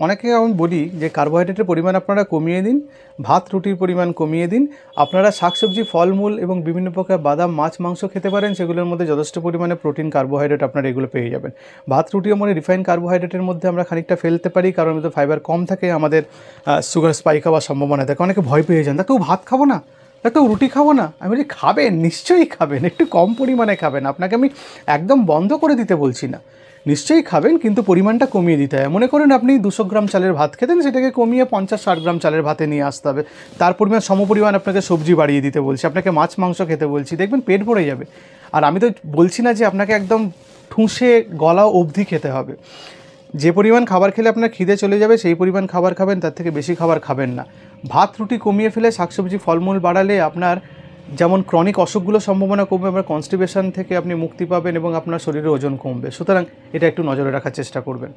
অনেকে আমি বলি যে কার্বোহাইড্রেটের পরিমাণ আপনারা কমিয়ে দিন, ভাত রুটির পরিমাণ কমিয়ে দিন। আপনারা শাকসবজি, ফলমূল এবং বিভিন্ন প্রকার বাদাম, মাছ, মাংস খেতে পারেন, সেগুলোর মধ্যে যথেষ্ট পরিমাণে প্রোটিন, কার্বোহাইড্রেট আপনারা এগুলো পেয়ে যাবেন। ভাত রুটি মানে রিফাইন্ড কার্বোহাইড্রেটের মধ্যে আমরা খানিকটা ফেলতে পারি, কারণ এতে ফাইবার কম থাকে, আমাদের সুগার স্পাইক হওয়ার সম্ভাবনা থাকে। অনেকে ভয় পেয়ে যান, ডাক্তার ভাত খাবো না, ডাক্তার রুটি খাবো না। আমি বলি খাবেন, নিশ্চয়ই খাবেন, একটু কম পরিমাণে খাবেন। আপনাকে আমি একদম বন্ধ করে দিতে বলছি না, নিশ্চয়ই খাবেন, কিন্তু পরিমাণটা কমিয়ে দিতে হয়। মনে করেন আপনি 200 গ্রাম চালের ভাত খেতেন, সেটাকে কমিয়ে 50-60 গ্রাম চালের ভাতে নিয়ে আসতে হবে। তার পরিমাণ সমপরিমাণ আপনাকে সবজি বাড়িয়ে দিতে বলছি, আপনাকে মাছ মাংস খেতে বলছি, দেখবেন পেট ভরে যাবে। আর আমি তো বলছি না যে আপনাকে একদম ঠুসে গলা অবধি খেতে হবে। যে পরিমাণ খাবার খেলে আপনার খিদে চলে যাবে সেই পরিমাণ খাবার খাবেন, তার থেকে বেশি খাবার খাবেন না। ভাত রুটি কমিয়ে ফেলে শাকসবজি, ফলমূল বাড়ালে আপনার যেমন ক্রনিক অসুখগুলোর সম্ভাবনা কমবে, আবার কনস্টিপেশন থেকে আপনি মুক্তি পাবেন এবং আপনার শরীরে ওজন কমবে। সুতরাং এটা একটু নজরে রাখার চেষ্টা করবেন।